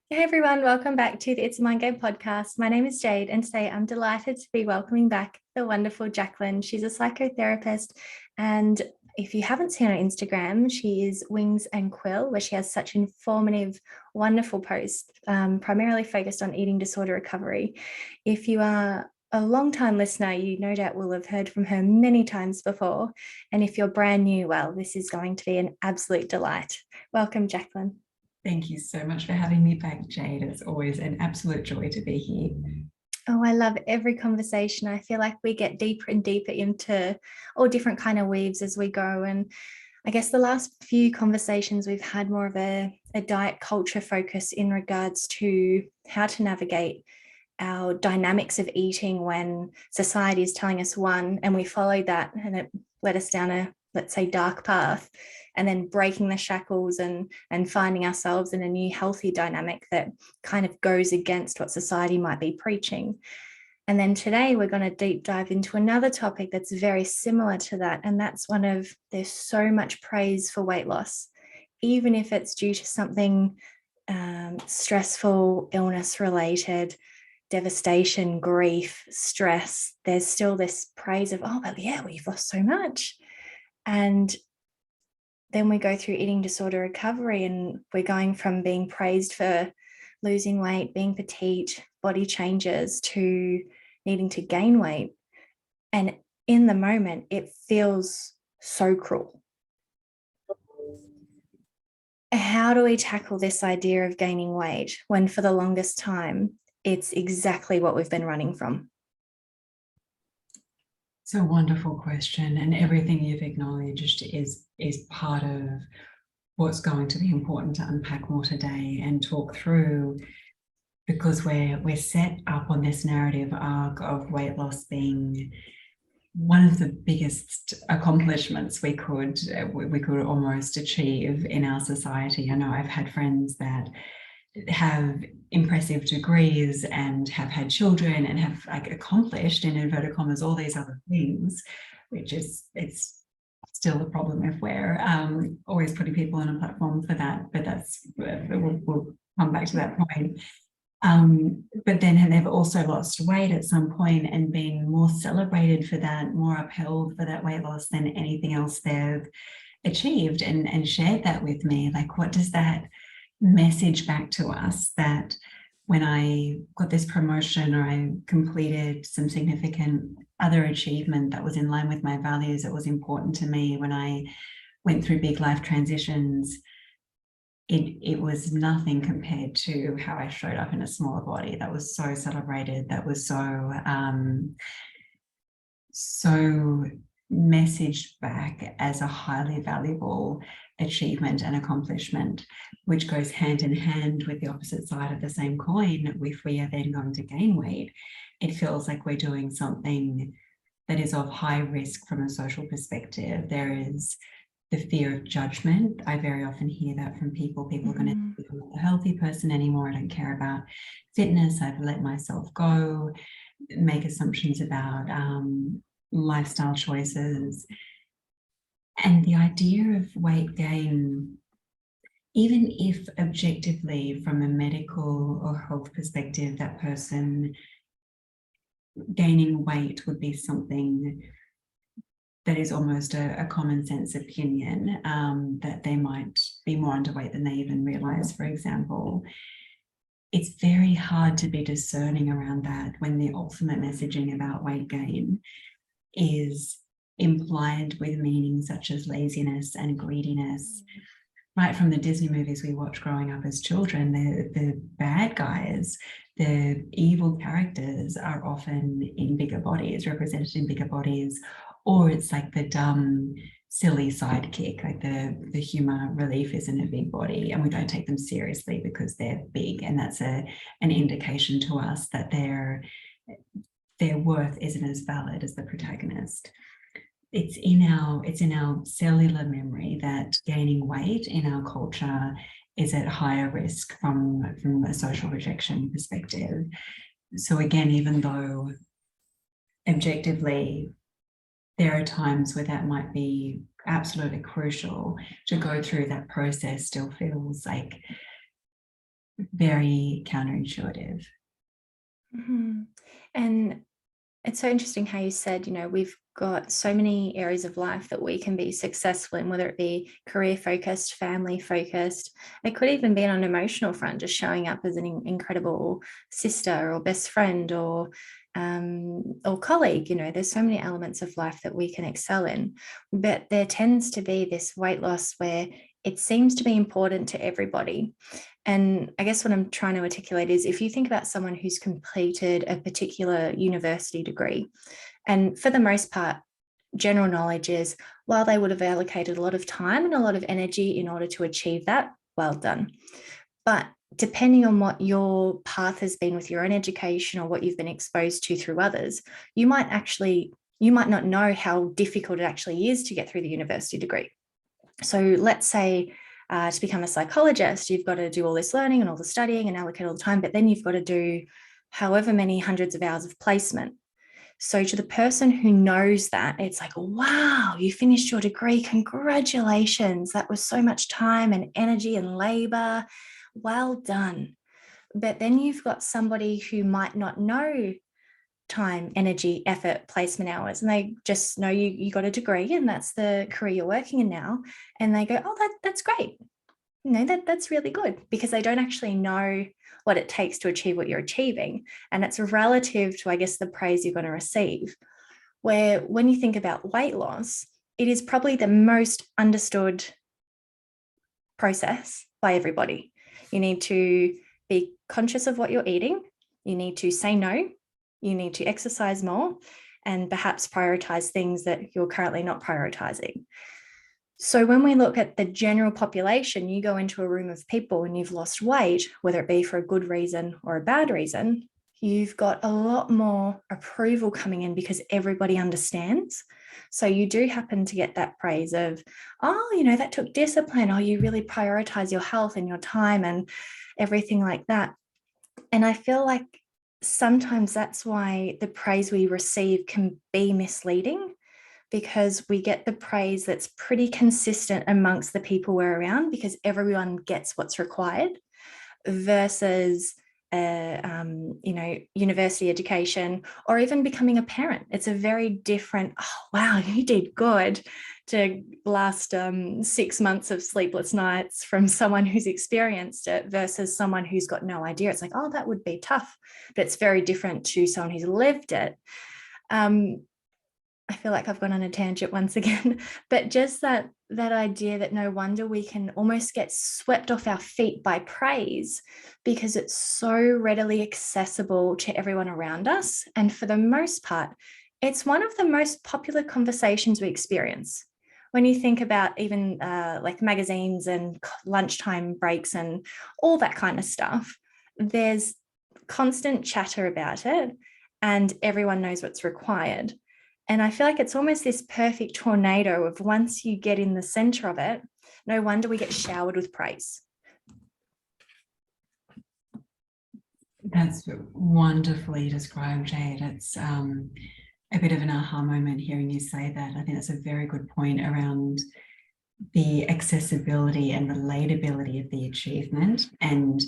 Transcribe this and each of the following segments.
Hey everyone, welcome back to the It's a Mind Game podcast. My name is Jade, and today I'm delighted to be welcoming back the wonderful Jacqueline. She's a psychotherapist, and if you haven't seen her on Instagram, she is Wings and Quill, where she has such informative, wonderful posts, primarily focused on eating disorder recovery. If you are a long-time listener, you no doubt will have heard from her many times before. And if you're brand new, well, this is going to be an absolute delight. Welcome, Jacqueline. Thank you so much for having me back, Jade. It's always an absolute joy to be here. Oh, I love every conversation. I feel like we get deeper and deeper into all different kind of weaves as we go. And I guess the last few conversations we've had more of a diet culture focus in regards to how to navigate our dynamics of eating when society is telling us one and we follow that and it led us down a, let's say, dark path, and then breaking the shackles and finding ourselves in a new healthy dynamic that kind of goes against what society might be preaching. And then today we're going to deep dive into another topic that's very similar to that, and that's one of, there's so much praise for weight loss, even if it's due to something stressful, illness related, devastation, grief, stress. There's still this praise of, oh, well, yeah, we've lost so much. And then we go through eating disorder recovery, and we're going from being praised for losing weight, being petite, body changes, to needing to gain weight. And in the moment, it feels so cruel. How do we tackle this idea of gaining weight when for the longest time, it's exactly what we've been running from? It's a wonderful question, and everything you've acknowledged is part of what's going to be important to unpack more today and talk through, because we're set up on this narrative arc of weight loss being one of the biggest accomplishments we could almost achieve in our society. I know I've had friends that have impressive degrees and have had children and have accomplished, in inverted commas, all these other things, which is, it's still a problem if we're always putting people on a platform for that, but that's, we'll come back to that point. But then they've also lost weight at some point and been more celebrated for that, more upheld for that weight loss than anything else they've achieved, and shared that with me. Like, what does that message back to us, that when I got this promotion or I completed some significant other achievement that was in line with my values, that was important to me, when I went through big life transitions, it was nothing compared to how I showed up in a smaller body that was so celebrated, that was so messaged back as a highly valuable achievement and accomplishment, which goes hand in hand with the opposite side of the same coin. If we are then going to gain weight, it feels like we're doing something that is of high risk from a social perspective. There is the fear of judgment. I very often hear that from people. People are going to think I'm not a healthy person anymore. I don't care about fitness. I've let myself go, make assumptions about lifestyle choices. And the idea of weight gain, even if objectively from a medical or health perspective, that person gaining weight would be something that is almost a common sense opinion, that they might be more underweight than they even realize, for example. It's very hard to be discerning around that when the ultimate messaging about weight gain is implied with meanings such as laziness and greediness. Right from the Disney movies we watched growing up as children, the bad guys, the evil characters are often in bigger bodies, represented in bigger bodies, or it's like the dumb, silly sidekick, like the humor relief is in a big body, and we don't take them seriously because they're big, and that's an indication to us that their worth isn't as valid as the protagonist. It's in our cellular memory that gaining weight in our culture is at higher risk from a social rejection perspective. So again, even though objectively there are times where that might be absolutely crucial, to go through that process still feels like very counterintuitive. Mm-hmm. And it's so interesting how you said, we've got so many areas of life that we can be successful in, whether it be career focused, family focused. It could even be on an emotional front, just showing up as an incredible sister or best friend or colleague. There's so many elements of life that we can excel in. But there tends to be this weight loss where it seems to be important to everybody. And I guess what I'm trying to articulate is, if you think about someone who's completed a particular university degree, and for the most part, general knowledge is, while they would have allocated a lot of time and a lot of energy in order to achieve that, well done. But depending on what your path has been with your own education or what you've been exposed to through others, you might not know how difficult it actually is to get through the university degree. So let's say to become a psychologist, you've got to do all this learning and all the studying and allocate all the time, but then you've got to do however many hundreds of hours of placement. So to the person who knows that, it's like, wow, you finished your degree. Congratulations. That was so much time and energy and labor. Well done. But then you've got somebody who might not know time, energy, effort, placement hours, and they just know you got a degree and that's the career you're working in now. And they go, oh, that's great. That's really good, because they don't actually know what it takes to achieve what you're achieving. And it's relative to, I guess, the praise you're going to receive. Where when you think about weight loss, it is probably the most understood process by everybody. You need to be conscious of what you're eating. You need to say no. You need to exercise more and perhaps prioritize things that you're currently not prioritizing. So when we look at the general population, you go into a room of people and you've lost weight, whether it be for a good reason or a bad reason, you've got a lot more approval coming in because everybody understands. So you do happen to get that praise of, oh, that took discipline. Oh, you really prioritize your health and your time and everything like that. And I feel like sometimes that's why the praise we receive can be misleading, because we get the praise that's pretty consistent amongst the people we're around because everyone gets what's required, versus university education or even becoming a parent. It's a very different, oh, wow, you did good, to last 6 months of sleepless nights from someone who's experienced it versus someone who's got no idea. It's like, oh, that would be tough, but it's very different to someone who's lived it. I feel like I've gone on a tangent once again, but just that idea that no wonder we can almost get swept off our feet by praise because it's so readily accessible to everyone around us. And for the most part, it's one of the most popular conversations we experience. When you think about even like magazines and lunchtime breaks and all that kind of stuff, there's constant chatter about it and everyone knows what's required. And I feel like it's almost this perfect tornado of, once you get in the center of it, no wonder we get showered with praise. That's wonderfully described, Jade. It's a bit of an aha moment hearing you say that. I think that's a very good point around the accessibility and relatability of the achievement, and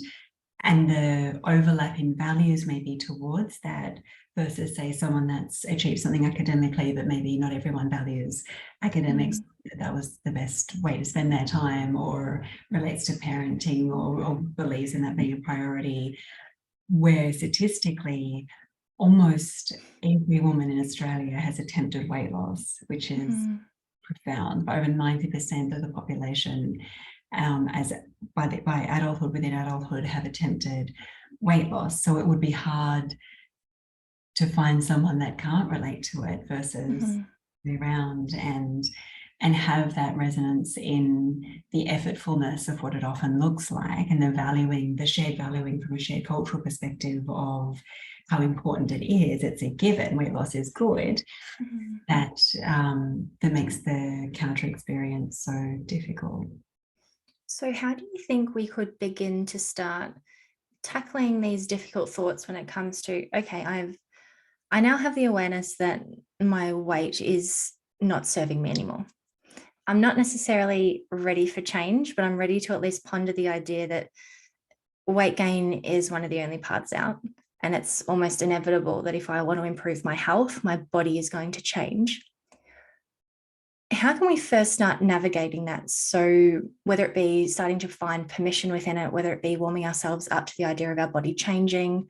the overlap in values maybe towards that, versus say someone that's achieved something academically but maybe not everyone values academics. That was the best way to spend their time, or relates to parenting, or believes in that being a priority, where statistically almost every woman in Australia has attempted weight loss, which is profound. Over 90% of the population as by adulthood, within adulthood, have attempted weight loss. So it would be hard to find someone that can't relate to it versus around, and have that resonance in the effortfulness of what it often looks like, and the shared valuing from a shared cultural perspective of how important it is. It's a given, weight loss is good. That makes the counter experience so difficult. So how do you think we could begin to start tackling these difficult thoughts when it comes to, okay, I now have the awareness that my weight is not serving me anymore. I'm not necessarily ready for change, but I'm ready to at least ponder the idea that weight gain is one of the only paths out. And it's almost inevitable that if I want to improve my health, my body is going to change. How can we first start navigating that? So whether it be starting to find permission within it, whether it be warming ourselves up to the idea of our body changing,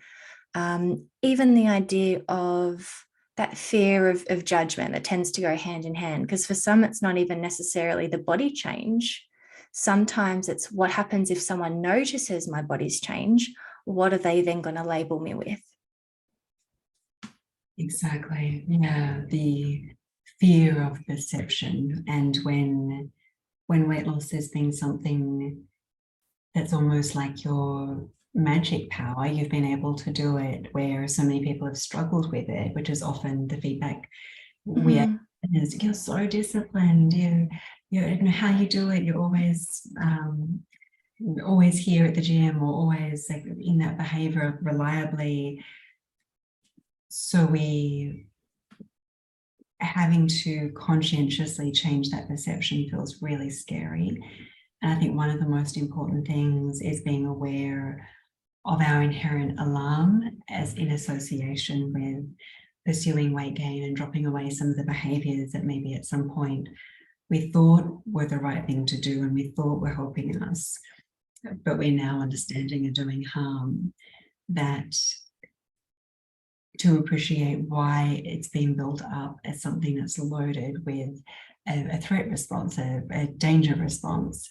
even the idea of that fear of judgment that tends to go hand in hand, because for some, it's not even necessarily the body change. Sometimes it's what happens if someone notices my body's change. What are they then going to label me with? Exactly. Yeah, the fear of perception. And when weight loss has been something that's almost like your magic power, you've been able to do it, where so many people have struggled with it, which is often the feedback we Mm-hmm. is, you're so disciplined, you know how you do it, you're always here at the gym, or always like in that behavior reliably. So we having to conscientiously change that perception feels really scary. And I think one of the most important things is being aware of our inherent alarm as in association with pursuing weight gain and dropping away some of the behaviors that maybe at some point we thought were the right thing to do and we thought were helping us, but we're now understanding are doing harm. That to appreciate why it's been built up as something that's loaded with a threat response, a danger response,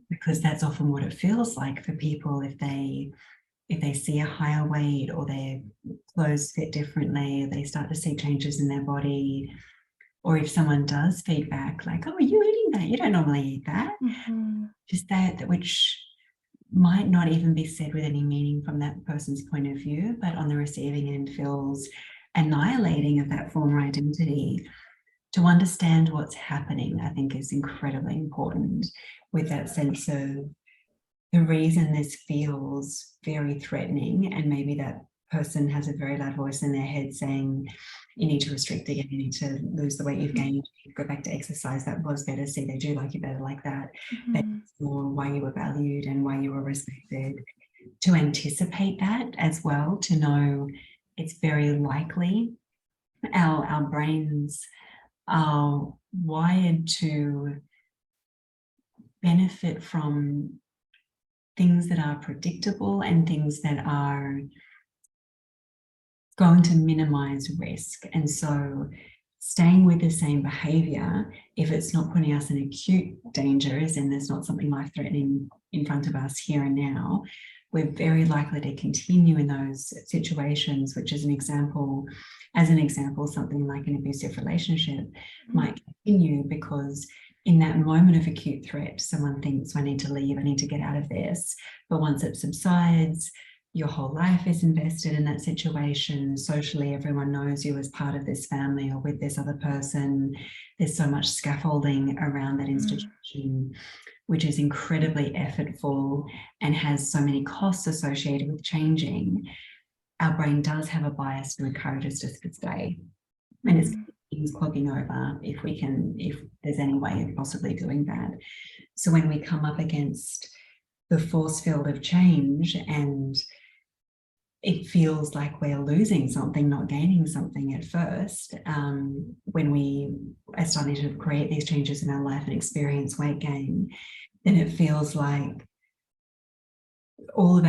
because that's often what it feels like for people if they see a higher weight, or their clothes fit differently, they start to see changes in their body, or if someone does feedback like, oh, are you eating that? You don't normally eat that. Mm-hmm. Just that which might not even be said with any meaning from that person's point of view, but on the receiving end feels annihilating of that former identity. To understand what's happening, I think, is incredibly important, with that sense of the reason this feels very threatening, and maybe that person has a very loud voice in their head saying, you need to restrict again, you need to lose the weight you've gained, go back to exercise, that was better, see, they do like you better like that. Mm-hmm. Or why you were valued and why you were respected. To anticipate that as well, to know it's very likely our brains are wired to benefit from things that are predictable and things that are going to minimize risk. And so staying with the same behavior, if it's not putting us in acute dangers and there's not something life-threatening in front of us here and now, we're very likely to continue in those situations, which is an example, something like an abusive relationship might continue, because in that moment of acute threat, someone thinks, I need to leave, I need to get out of this. But once it subsides, your whole life is invested in that situation. Socially, everyone knows you as part of this family or with this other person. There's so much scaffolding around that institution, which is incredibly effortful and has so many costs associated with changing. Our brain does have a bias to encourage us to stay. And it's things clogging over if there's any way of possibly doing that. So when we come up against the force field of change and it feels like we're losing something, not gaining something at first, when we are starting to create these changes in our life and experience weight gain, then it feels like all of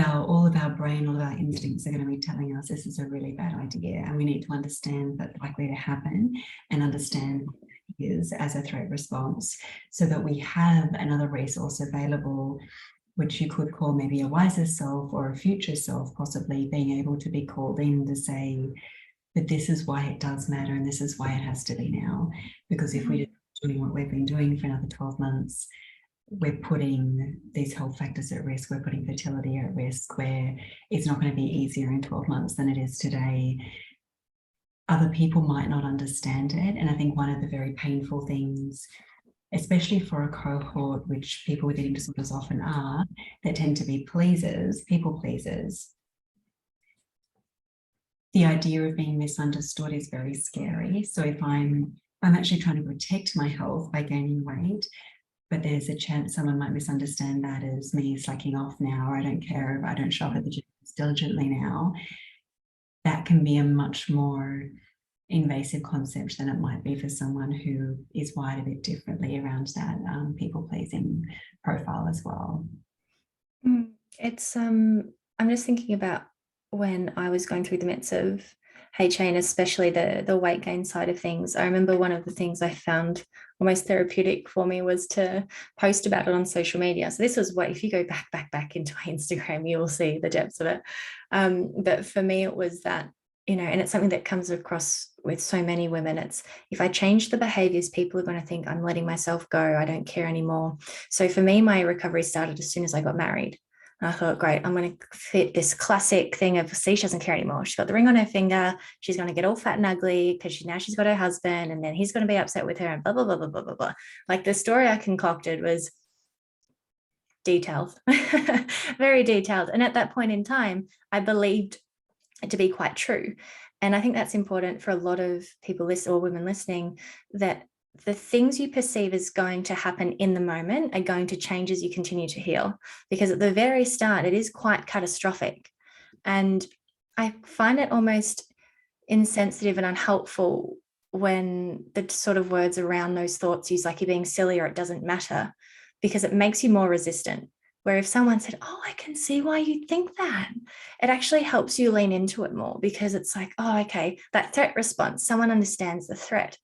our brain, all of our instincts are going to be telling us this is a really bad idea, and we need to understand that's likely to happen and understand what it is as a threat response, so that we have another resource available, which you could call maybe a wiser self or a future self, possibly being able to be called in to say, but this is why it does matter and this is why it has to be now. Because if we're doing what we've been doing for another 12 months, we're putting these health factors at risk, we're putting fertility at risk, where it's not going to be easier in 12 months than it is today. Other people might not understand it. And I think one of the very painful things, especially for a cohort, which people with eating disorders often are, that tend to be people pleasers, the idea of being misunderstood is very scary. So if I'm actually trying to protect my health by gaining weight, but there's a chance someone might misunderstand that as me slacking off now, or I don't care if I don't show up at the gym diligently now. That can be a much more invasive concept than it might be for someone who is wired a bit differently around that people-pleasing profile as well. It's I'm just thinking about when I was going through the midst of HA, and especially the weight gain side of things. I remember one of the things I found almost therapeutic for me was to post about it on social media. So this was what, if you go back into my Instagram, you will see the depths of it. But for me, it was that, you know, and it's something that comes across with so many women. It's, if I change the behaviors, people are going to think I'm letting myself go. I don't care anymore. So for me, my recovery started as soon as I got married. And I thought, great, I'm going to fit this classic thing of, see, she doesn't care anymore. She's got the ring on her finger. She's going to get all fat and ugly because now she's got her husband, and then he's going to be upset with her, and blah, blah, blah, blah, blah, blah, blah. Like, the story I concocted was detailed, very detailed. And at that point in time, I believed it to be quite true. And I think that's important for a lot of people or women listening, that the things you perceive as going to happen in the moment are going to change as you continue to heal. Because at the very start, it is quite catastrophic. And I find it almost insensitive and unhelpful when the sort of words around those thoughts use, like, you're being silly or it doesn't matter, because it makes you more resistant. Where if someone said, oh, I can see why you think that, it actually helps you lean into it more, because it's like, oh, okay, that threat response, someone understands the threat.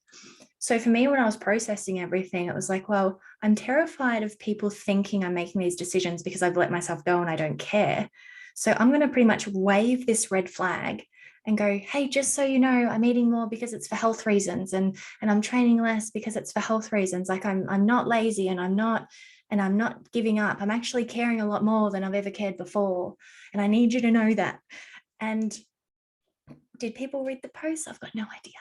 So for me, when I was processing everything, it was like, well, I'm terrified of people thinking I'm making these decisions because I've let myself go and I don't care. So I'm going to pretty much wave this red flag and go, hey, just so you know, I'm eating more because it's for health reasons, and I'm training less because it's for health reasons. Like, I'm not lazy, and I'm not giving up. I'm actually caring a lot more than I've ever cared before. And I need you to know that. And did people read the post? I've got no idea.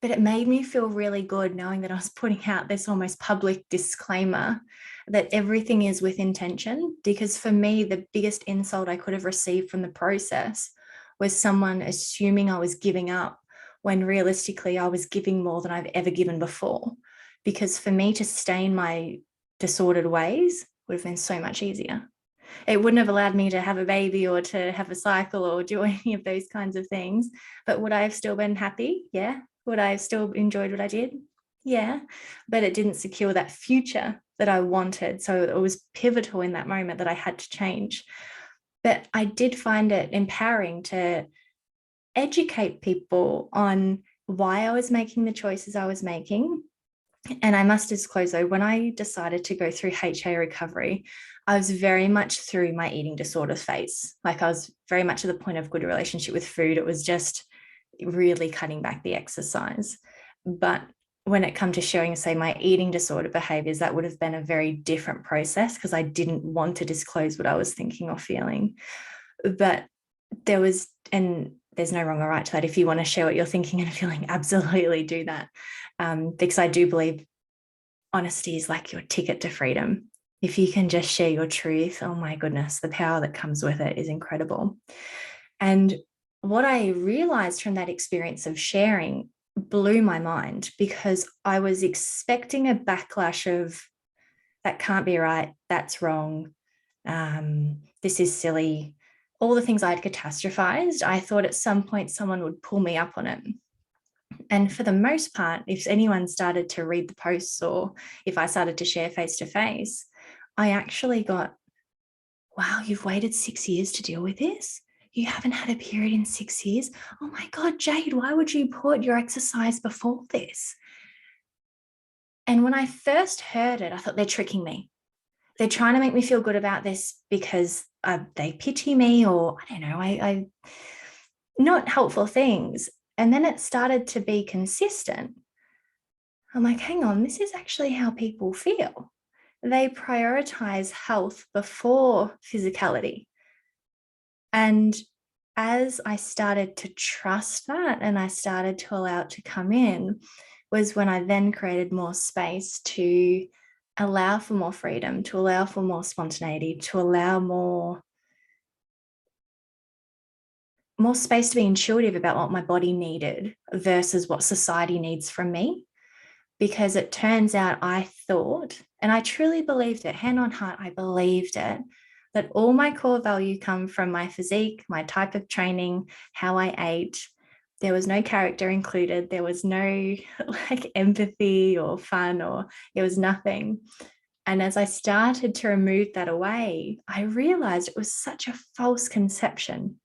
But it made me feel really good knowing that I was putting out this almost public disclaimer that everything is with intention. Because for me, the biggest insult I could have received from the process was someone assuming I was giving up, when realistically I was giving more than I've ever given before. Because for me to stay in my disordered ways would have been so much easier. It wouldn't have allowed me to have a baby or to have a cycle or do any of those kinds of things. But would I have still been happy? Yeah. Would I have still enjoyed what I did? Yeah. But it didn't secure that future that I wanted. So it was pivotal in that moment that I had to change. But I did find it empowering to educate people on why I was making the choices I was making. And I must disclose, though, when I decided to go through HA recovery, I was very much through my eating disorder phase. Like, I was very much at the point of good relationship with food. It was just really cutting back the exercise. But when it come to sharing, say, my eating disorder behaviors, that would have been a very different process, because I didn't want to disclose what I was thinking or feeling. But there was, and there's no wrong or right to that. If you want to share what you're thinking and feeling, absolutely do that. Because I do believe honesty is like your ticket to freedom. If you can just share your truth, oh my goodness, the power that comes with it is incredible. And what I realized from that experience of sharing blew my mind, because I was expecting a backlash of, that can't be right, that's wrong, this is silly, all the things I'd catastrophized. I thought at some point someone would pull me up on it. And for the most part, if anyone started to read the posts, or if I started to share face to face, I actually got, wow, you've waited 6 years to deal with this? You haven't had a period in 6 years? Oh my God, Jade, why would you put your exercise before this? And when I first heard it, I thought, they're tricking me. They're trying to make me feel good about this because they pity me, or I don't know, I not helpful things. And then it started to be consistent. I'm like, hang on, this is actually how people feel. They prioritize health before physicality. And as I started to trust that, and I started to allow it to come in, was when I then created more space to allow for more freedom, to allow for more spontaneity, to allow more space to be intuitive about what my body needed versus what society needs from me. because it turns out I thought, and I truly believed it, hand on heart, I believed it, that all my core value come from my physique, my type of training, how I ate. There was no character included. There was no like empathy or fun, or it was nothing. And as I started to remove that away, I realized it was such a false perception,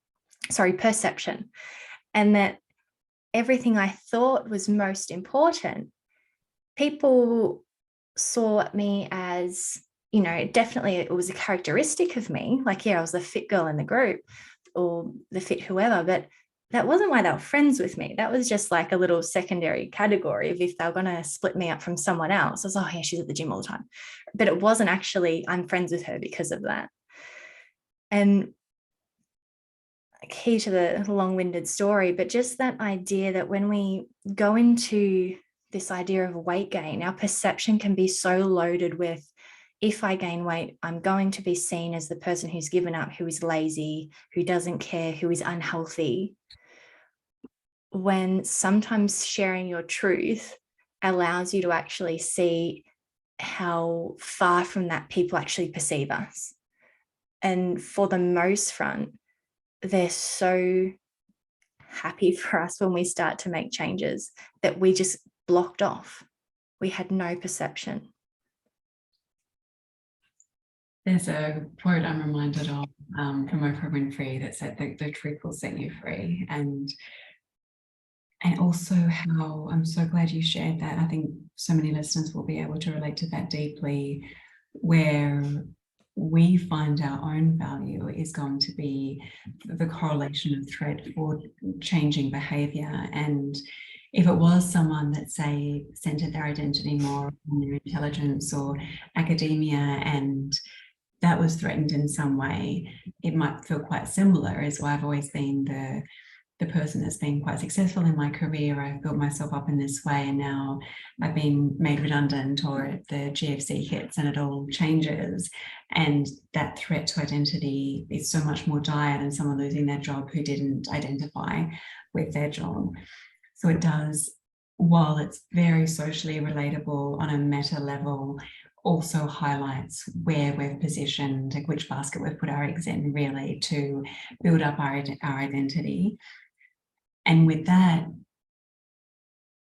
and that everything I thought was most important, people saw me as, definitely it was a characteristic of me. Like, yeah, I was the fit girl in the group or the fit whoever, but that wasn't why they were friends with me. That was just like a little secondary category of if they were going to split me up from someone else. I was, oh, yeah, she's at the gym all the time. But it wasn't actually, I'm friends with her because of that. And key to the long-winded story, but just that idea that when we go into this idea of weight gain, our perception can be so loaded with, if I gain weight, I'm going to be seen as the person who's given up, who is lazy, who doesn't care, who is unhealthy. When sometimes sharing your truth allows you to actually see how far from that people actually perceive us. And for the most front, they're so happy for us when we start to make changes that we just blocked off. We had no perception. There's a quote I'm reminded of from Oprah Winfrey that said the truth will set you free. And also how I'm so glad you shared that. I think so many listeners will be able to relate to that deeply, where we find our own value is going to be the correlation of threat for changing behavior. And if it was someone that, say, centered their identity more on their intelligence or academia, and that was threatened in some way, it might feel quite similar as well. I've always been the person that's been quite successful in my career. I've built myself up in this way, and now I've been made redundant, or the GFC hits and it all changes. And that threat to identity is so much more dire than someone losing their job who didn't identify with their job. So it does, while it's very socially relatable on a meta level, also highlights where we've positioned, like which basket we've put our eggs in, really, to build up our identity. And with that,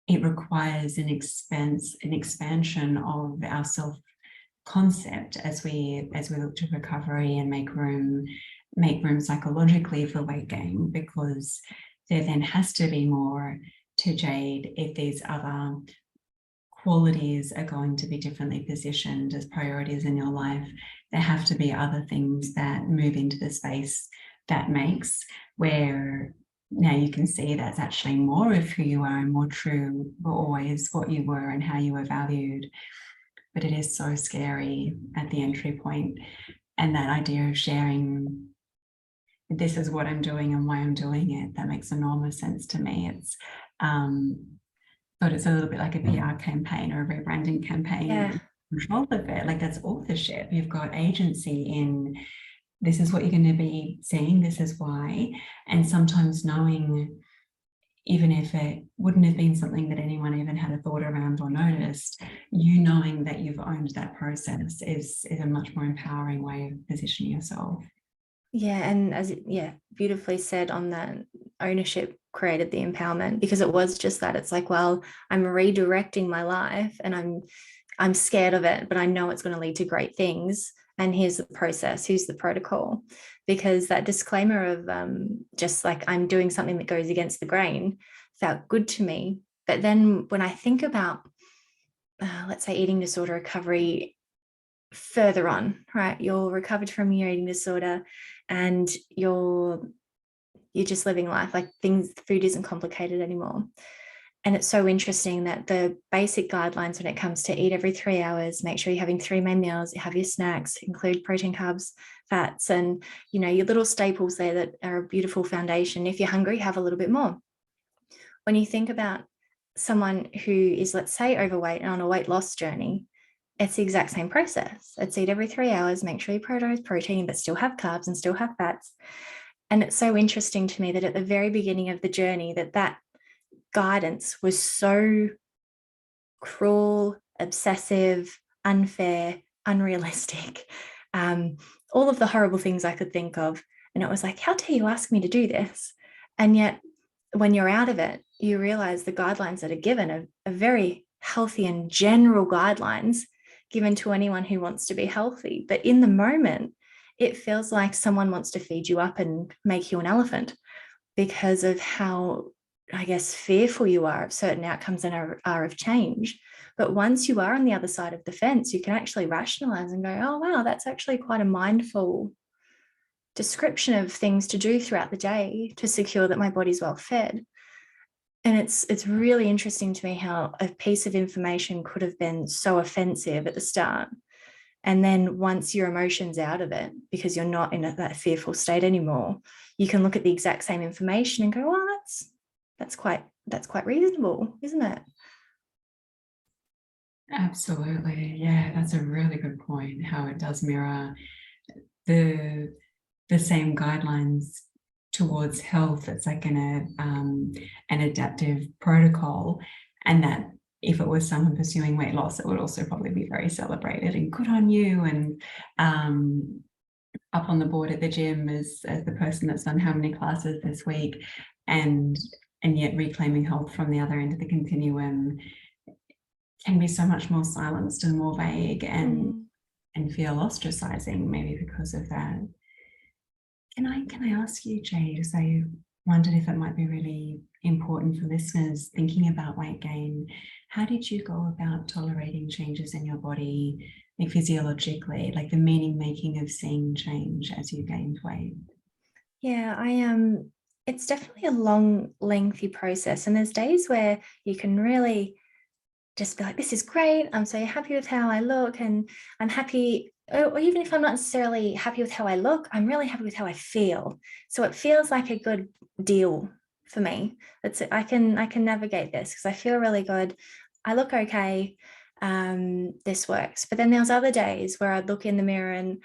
it requires an expansion of our self-concept as we look to recovery and make room psychologically for weight gain, because there then has to be more to Jade if these other qualities are going to be differently positioned as priorities in your life. There have to be other things that move into the space that makes, where now you can see that's actually more of who you are and more true, but always what you were and how you were valued. But it is so scary at the entry point. And that idea of sharing, this is what I'm doing and why I'm doing it, that makes enormous sense to me. It's but it's a little bit like a PR campaign or a rebranding campaign. Yeah. Control of it, like that's authorship. You've got agency in, this is what you're going to be seeing, this is why. And sometimes knowing, even if it wouldn't have been something that anyone even had a thought around or noticed, you knowing that you've owned that process is a much more empowering way of positioning yourself. Yeah, and beautifully said on that, ownership created the empowerment, because it was just that. It's like, well, I'm redirecting my life and I'm scared of it, but I know it's going to lead to great things. And here's the process, here's the protocol. Because that disclaimer of just like I'm doing something that goes against the grain felt good to me. But then when I think about, let's say, eating disorder recovery further on, right? You're recovered from your eating disorder and you're just living life, like food isn't complicated anymore. And it's so interesting that the basic guidelines when it comes to eat every 3 hours, make sure you're having 3 main meals, have your snacks, include protein, carbs, fats, and your little staples there that are a beautiful foundation. If you're hungry, have a little bit more. When you think about someone who is, let's say, overweight and on a weight loss journey, it's the exact same process. It's eat every 3 hours, make sure you prioritize protein, but still have carbs and still have fats. And it's so interesting to me that at the very beginning of the journey, that guidance was so cruel, obsessive, unfair, unrealistic, all of the horrible things I could think of. And it was like, how dare you ask me to do this? And yet, when you're out of it, you realize the guidelines that are given are very healthy and general guidelines given to anyone who wants to be healthy. But in the moment, it feels like someone wants to feed you up and make you an elephant because of how, I guess, fearful you are of certain outcomes and are of change. But once you are on the other side of the fence, you can actually rationalize and go, oh, wow, that's actually quite a mindful description of things to do throughout the day to secure that my body's well fed. And it's really interesting to me how a piece of information could have been so offensive at the start. And then once your emotion's out of it, because you're not in that fearful state anymore, you can look at the exact same information and go, oh, that's quite reasonable, isn't it? Absolutely. Yeah, that's a really good point, how it does mirror the same guidelines towards health. It's like an adaptive protocol, and that if it was someone pursuing weight loss, it would also probably be very celebrated and good on you, and up on the board at the gym as the person that's done how many classes this week, and yet reclaiming health from the other end of the continuum can be so much more silenced and more vague and feel ostracizing, maybe because of that. Can I ask you, Jade, because I wondered if it might be really important for listeners thinking about weight gain, how did you go about tolerating changes in your body, like physiologically, like the meaning making of seeing change as you gained weight? Yeah, it's definitely a long, lengthy process. And there's days where you can really just be like, this is great. I'm so happy with how I look, and I'm happy. Or even if I'm not necessarily happy with how I look, I'm really happy with how I feel. So it feels like a good deal for me. I can navigate this because I feel really good. I look okay. This works. But then there's other days where I'd look in the mirror and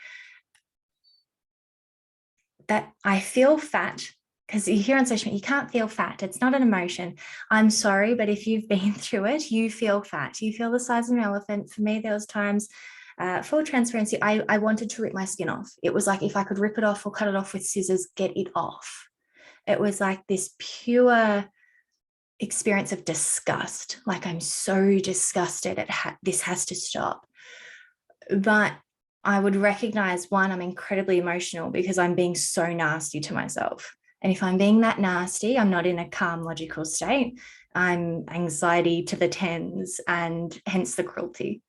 that I feel fat, because you hear on social media, you can't feel fat. It's not an emotion. I'm sorry, but if you've been through it, you feel fat. You feel the size of an elephant. For me, there was times, full transparency, I wanted to rip my skin off. It was like if I could rip it off or cut it off with scissors, get it off. It was like this pure experience of disgust. Like, I'm so disgusted. This has to stop. But I would recognize, one, I'm incredibly emotional because I'm being so nasty to myself. And if I'm being that nasty, I'm not in a calm, logical state. I'm anxiety to the tens, and hence the cruelty.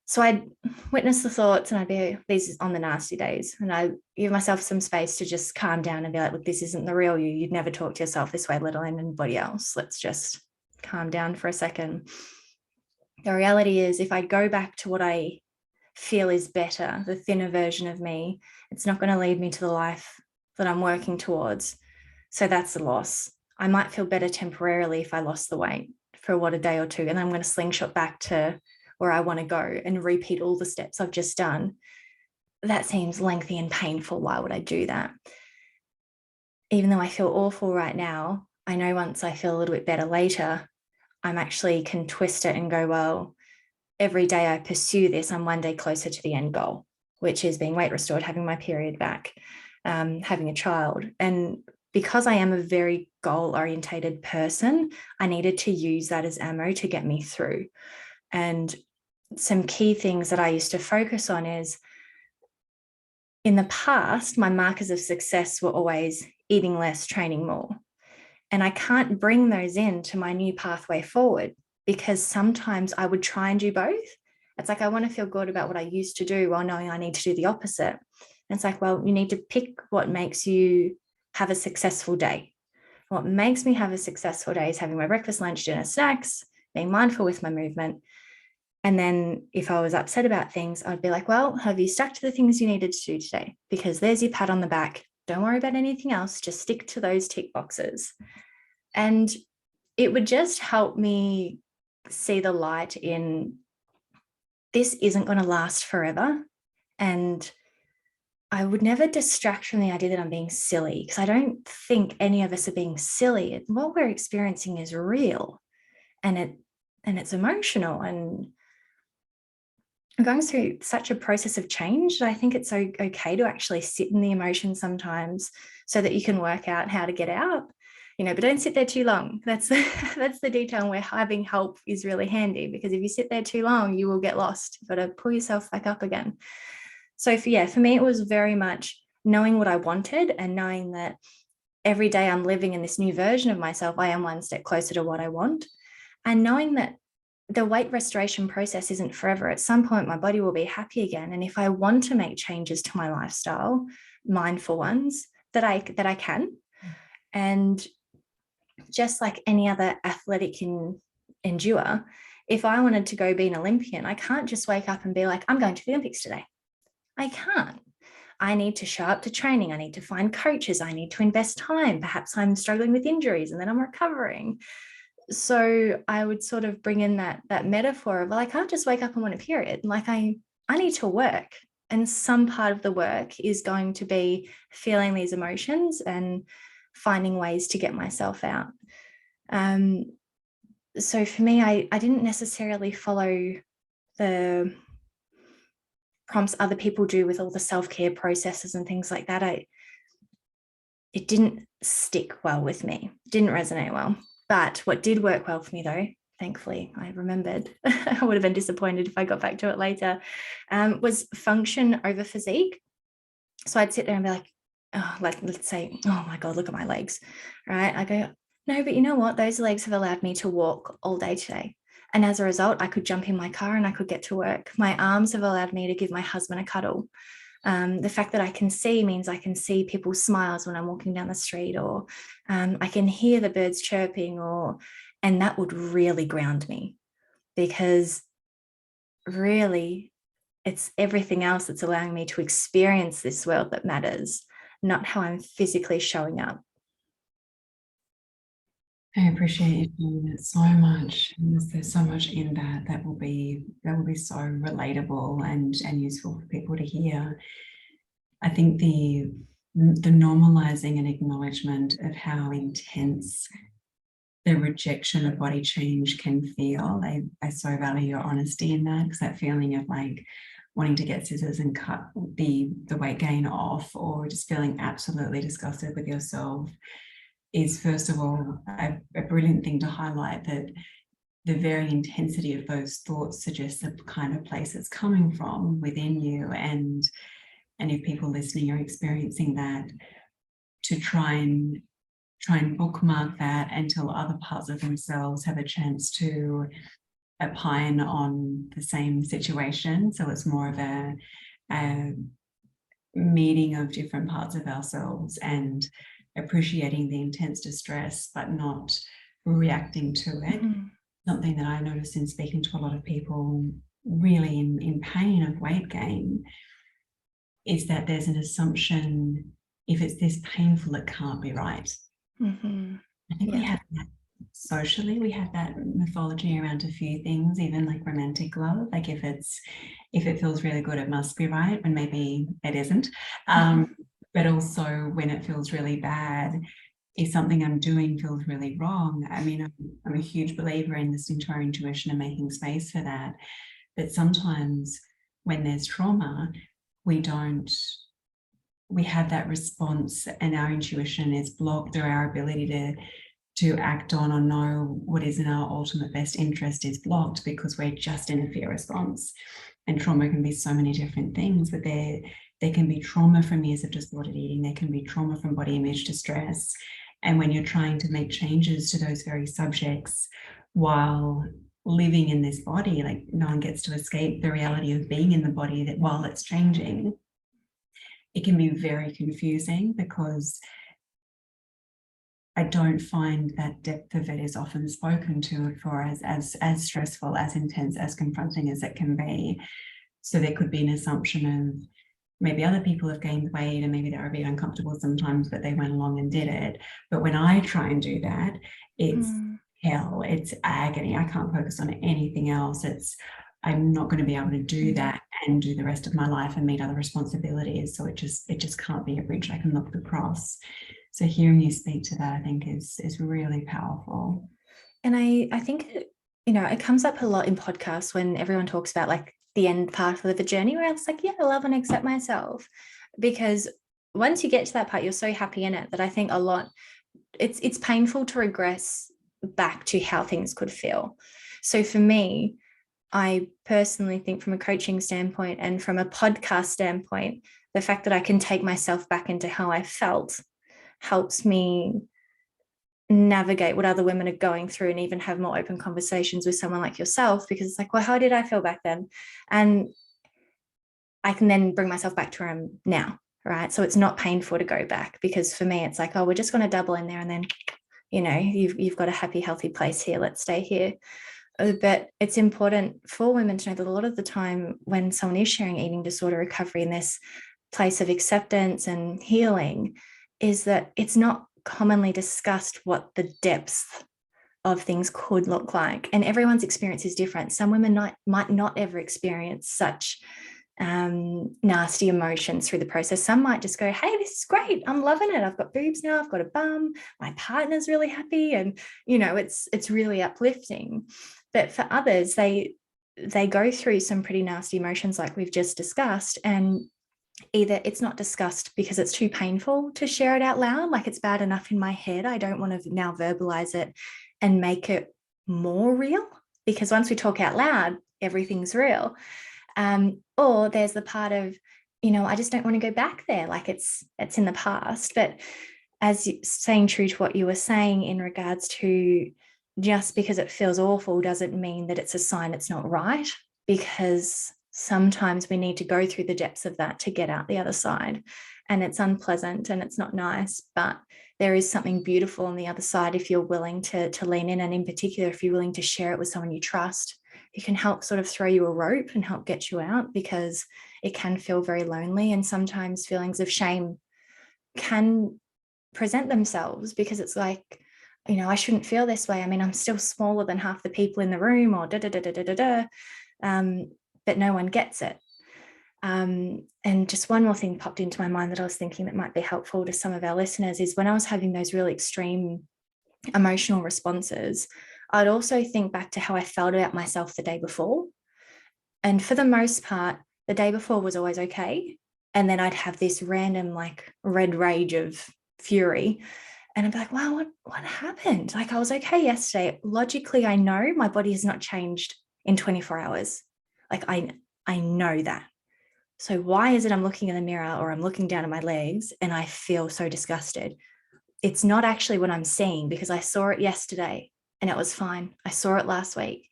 So I'd witness the thoughts and I'd be these on the nasty days. And I give myself some space to just calm down and be like, look, this isn't the real you. You'd never talk to yourself this way, let alone anybody else. Let's just calm down for a second. The reality is, if I go back to what I feel is better, the thinner version of me, it's not going to lead me to the life that I'm working towards. So that's a loss. I might feel better temporarily if I lost the weight for a day or two, and then I'm going to slingshot back to where I want to go and repeat all the steps I've just done. That seems lengthy and painful. Why would I do that? Even though I feel awful right now, I know once I feel a little bit better later, I'm actually can twist it and go, well, every day I pursue this, I'm one day closer to the end goal, which is being weight restored, having my period back, having a child. And because I am a very goal-orientated person, I needed to use that as ammo to get me through. And some key things that I used to focus on is, in the past, my markers of success were always eating less, training more. And I can't bring those into my new pathway forward, because sometimes I would try and do both. It's like I want to feel good about what I used to do while knowing I need to do the opposite. And it's like, well, you need to pick what makes you have a successful day. What makes me have a successful day is having my breakfast, lunch, dinner, snacks, being mindful with my movement. And then if I was upset about things, I'd be like, well, have you stuck to the things you needed to do today? Because there's your pat on the back. Don't worry about anything else. Just stick to those tick boxes. And it would just help me see the light in, this isn't going to last forever. And I would never distract from the idea that I'm being silly, because I don't think any of us are being silly. What we're experiencing is real, and it it's emotional, and I'm going through such a process of change that I think it's so okay to actually sit in the emotion sometimes so that you can work out how to get out, but don't sit there too long. That's that's the detail where having help is really handy, because if you sit there too long, you will get lost. You've got to pull yourself back up again. So for me, it was very much knowing what I wanted and knowing that every day I'm living in this new version of myself, I am one step closer to what I want. And knowing that the weight restoration process isn't forever. At some point, my body will be happy again. And if I want to make changes to my lifestyle, mindful ones, that I can. And just like any other athletic endure, if I wanted to go be an Olympian, I can't just wake up and be like, I'm going to the Olympics today. I can't. I need to show up to training. I need to find coaches. I need to invest time. Perhaps I'm struggling with injuries and then I'm recovering. So I would sort of bring in that metaphor of, well, I can't just wake up and want a period. Like I need to work. And some part of the work is going to be feeling these emotions and finding ways to get myself out. So for me, I didn't necessarily follow the prompts other people do with all the self-care processes and things like that. It didn't stick well with me, didn't resonate well. But what did work well for me, though, thankfully, I remembered, I would have been disappointed if I got back to it later, was function over physique. So I'd sit there and be like, let's say, oh my God, look at my legs, right? I go, no, but you know what? Those legs have allowed me to walk all day today. And as a result, I could jump in my car and I could get to work. My arms have allowed me to give my husband a cuddle. The fact that I can see means I can see people's smiles when I'm walking down the street, or I can hear the birds chirping, and that would really ground me, because really it's everything else that's allowing me to experience this world that matters, not how I'm physically showing up. I appreciate you doing that so much. There's so much in that will be so relatable and useful for people to hear. I think the normalizing and acknowledgement of how intense the rejection of body change can feel. I so value your honesty in that, because that feeling of like wanting to get scissors and cut the weight gain off, or just feeling absolutely disgusted with yourself, is first of all a brilliant thing to highlight, that the very intensity of those thoughts suggests the kind of place it's coming from within you. And if people listening are experiencing that, to try and bookmark that until other parts of themselves have a chance to opine on the same situation. So it's more of a meeting of different parts of ourselves and appreciating the intense distress, but not reacting to it. Something that I noticed in speaking to a lot of people really in pain of weight gain is that there's an assumption, if it's this painful, it can't be right. I think we have that socially, we have that mythology around a few things, even like romantic love. Like if it feels really good, it must be right, when maybe it isn't. But also when it feels really bad, if something I'm doing feels really wrong. I mean, I'm a huge believer in listening to our intuition and making space for that. But sometimes when there's trauma, we have that response and our intuition is blocked, or our ability to act on or know what is in our ultimate best interest is blocked, because we're just in a fear response. And trauma can be so many different things, but there can be trauma from years of disordered eating. There can be trauma from body image distress. And when you're trying to make changes to those very subjects while living in this body, like no one gets to escape the reality of being in the body, that while it's changing, it can be very confusing, because I don't find that depth of it is often spoken to for as stressful, as intense, as confronting as it can be. So there could be an assumption of maybe other people have gained weight and maybe they're a bit uncomfortable sometimes, but they went along and did it. But when I try and do that, it's hell, it's agony. I can't focus on anything else. I'm not going to be able to do that and do the rest of my life and meet other responsibilities. So it just can't be a bridge I can look across. So hearing you speak to that, I think is really powerful. And I think it comes up a lot in podcasts when everyone talks about like the end part of the journey, where I was like, yeah, I love and accept myself. Because once you get to that part, you're so happy in it that I think a lot, it's painful to regress back to how things could feel. So for me, I personally think from a coaching standpoint and from a podcast standpoint, the fact that I can take myself back into how I felt helps me navigate what other women are going through and even have more open conversations with someone like yourself, because it's like, well, how did I feel back then? And I can then bring myself back to where I'm now, right? So it's not painful to go back, because for me, it's like, oh, we're just going to double in there and then, you've got a happy, healthy place here. Let's stay here. But it's important for women to know that a lot of the time when someone is sharing eating disorder recovery in this place of acceptance and healing, is that it's not commonly discussed what the depth of things could look like. And everyone's experience is different. Some women might not ever experience such nasty emotions through the process. Some might just go, hey, this is great. I'm loving it. I've got boobs now. I've got a bum. My partner's really happy. And, it's really uplifting. But for others, they go through some pretty nasty emotions like we've just discussed. And either it's not discussed because it's too painful to share it out loud, like it's bad enough in my head, I don't want to now verbalize it and make it more real, because once we talk out loud, everything's real. Or there's the part of, I just don't want to go back there, like it's in the past. But as saying true to what you were saying in regards to, just because it feels awful doesn't mean that it's a sign it's not right, because sometimes we need to go through the depths of that to get out the other side. And it's unpleasant and it's not nice, but there is something beautiful on the other side if you're willing to lean in. And in particular, if you're willing to share it with someone you trust, who can help sort of throw you a rope and help get you out, because it can feel very lonely. And sometimes feelings of shame can present themselves, because it's like, I shouldn't feel this way. I mean, I'm still smaller than half the people in the room, or but no one gets it. And just one more thing popped into my mind that I was thinking that might be helpful to some of our listeners is, when I was having those really extreme emotional responses, I'd also think back to how I felt about myself the day before. And for the most part, the day before was always okay. And then I'd have this random like red rage of fury. And I'd be like, wow, what happened? Like, I was okay yesterday. Logically, I know my body has not changed in 24 hours. Like, I know that. So why is it I'm looking in the mirror or I'm looking down at my legs and I feel so disgusted? It's not actually what I'm seeing, because I saw it yesterday and it was fine. I saw it last week.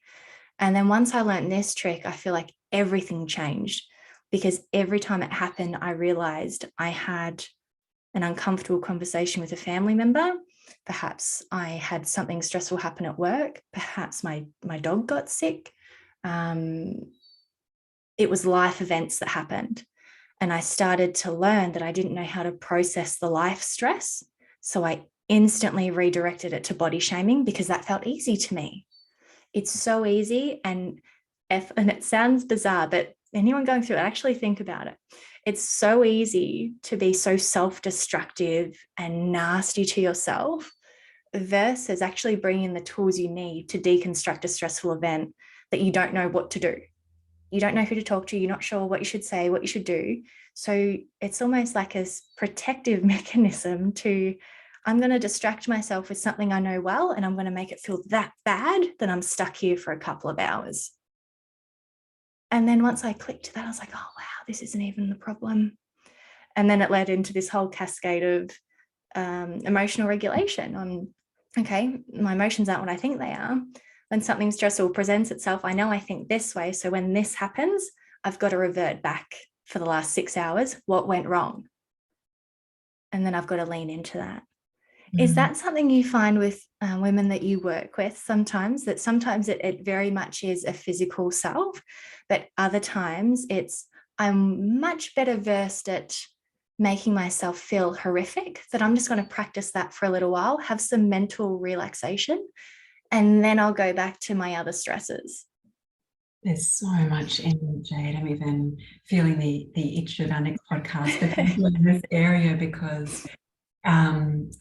And then once I learned this trick, I feel like everything changed, because every time it happened, I realized I had an uncomfortable conversation with a family member. Perhaps I had something stressful happen at work. Perhaps my dog got sick. It was life events that happened. And I started to learn that I didn't know how to process the life stress. So I instantly redirected it to body shaming, because that felt easy to me. It's so easy. And it sounds bizarre, but anyone going through it, actually think about it. It's so easy to be so self-destructive and nasty to yourself, versus actually bringing the tools you need to deconstruct a stressful event that you don't know what to do. You don't know who to talk to. You're not sure what you should say, what you should do. So it's almost like a protective mechanism to, I'm going to distract myself with something I know well, and I'm going to make it feel that bad that I'm stuck here for a couple of hours. And then once I clicked that, I was like, oh, wow, this isn't even the problem. And then it led into this whole cascade of emotional regulation. Okay, my emotions aren't what I think they are. When something stressful presents itself, I know I think this way. So when this happens, I've got to revert back for the last 6 hours. What went wrong? And then I've got to lean into that. Is that something you find with women that you work with sometimes, that sometimes it very much is a physical self, but other times I'm much better versed at making myself feel horrific, that I'm just going to practice that for a little while, have some mental relaxation, and then I'll go back to my other stresses? There's so much in Jade. I'm even feeling the itch of our next podcast, potentially in this area, because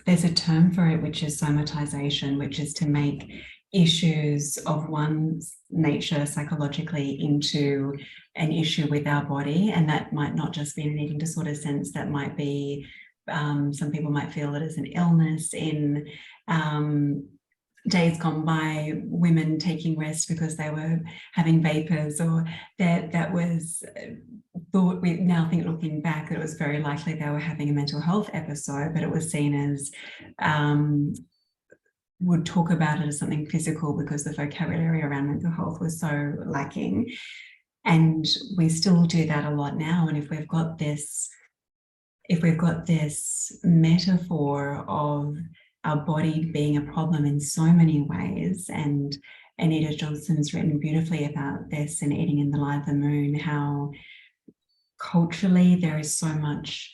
there's a term for it, which is somatization, which is to make issues of one's nature psychologically into an issue with our body. And that might not just be in an eating disorder sense, that might be, some people might feel it as an illness. In days gone by, women taking rest because they were having vapors, or that was thought, we now think, looking back, that it was very likely they were having a mental health episode, but it was seen as would talk about it as something physical because the vocabulary around mental health was so lacking. And we still do that a lot now. And if we've got this metaphor of our body being a problem in so many ways, and Anita Johnson's written beautifully about this in Eating in the Light of the Moon, how culturally there is so much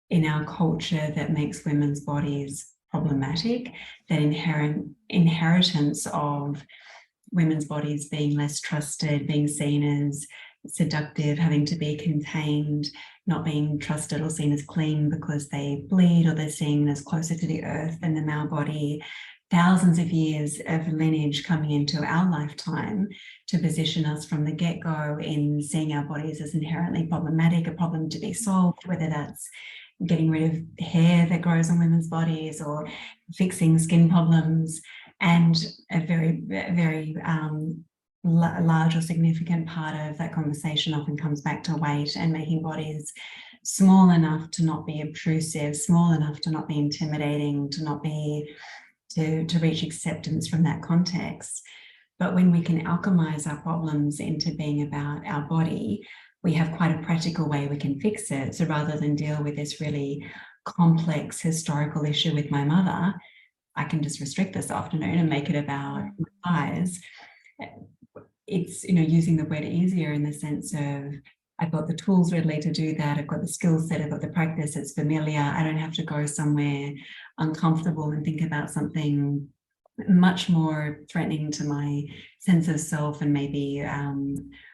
in our culture that makes women's bodies problematic, that inheritance of women's bodies being less trusted, being seen as seductive, having to be contained, not being trusted or seen as clean because they bleed, or they're seen as closer to the earth than the male body. Thousands of years of lineage coming into our lifetime to position us from the get-go in seeing our bodies as inherently problematic, a problem to be solved, whether that's getting rid of hair that grows on women's bodies or fixing skin problems. And a very, very large or significant part of that conversation often comes back to weight and making bodies small enough to not be obtrusive, small enough to not be intimidating, to reach acceptance from that context. But when we can alchemize our problems into being about our body, we have quite a practical way we can fix it. So rather than deal with this really complex historical issue with my mother, I can just restrict this afternoon and make it about my thighs. It's, using the word easier in the sense of, I've got the tools readily to do that. I've got the skill set, I've got the practice, it's familiar. I don't have to go somewhere uncomfortable and think about something much more threatening to my sense of self and maybe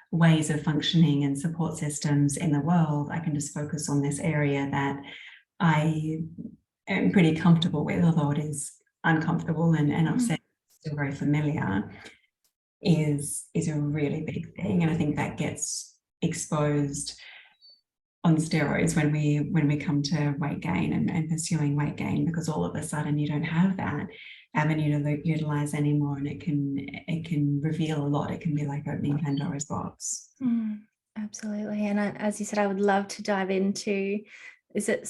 ways of functioning and support systems in the world. I can just focus on this area that I am pretty comfortable with, although it is uncomfortable and upsetting, still very familiar, is a really big thing. And I think that gets exposed on steroids when we come to weight gain and pursuing weight gain, because all of a sudden you don't have that avenue to utilize anymore, and it can reveal a lot. It can be like opening Pandora's box. Absolutely. And as you said, I would love to dive into, is it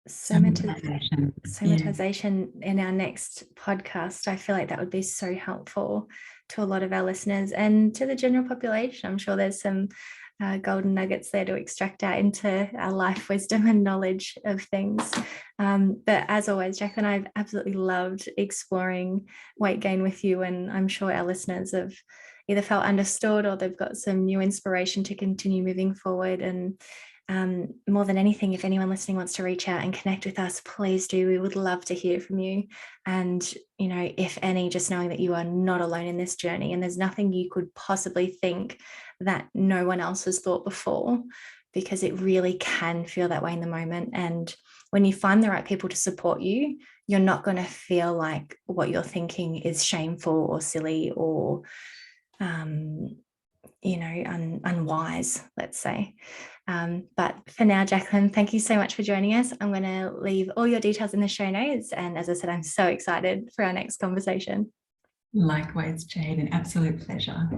somatization in our next podcast? I feel like that would be so helpful to a lot of our listeners and to the general population. I'm sure there's some golden nuggets there to extract out into our life wisdom and knowledge of things. But as always, Jacqueline, I've absolutely loved exploring weight gain with you, and I'm sure our listeners have either felt understood or they've got some new inspiration to continue moving forward. And more than anything, if anyone listening wants to reach out and connect with us, please do. We would love to hear from you. And, if any, just knowing that you are not alone in this journey, and there's nothing you could possibly think that no one else has thought before, because it really can feel that way in the moment. And when you find the right people to support you, you're not going to feel like what you're thinking is shameful or silly or unwise, let's say. But for now, Jacqueline, thank you so much for joining us. I'm going to leave all your details in the show notes. And as I said, I'm so excited for our next conversation. Likewise, Jade, an absolute pleasure.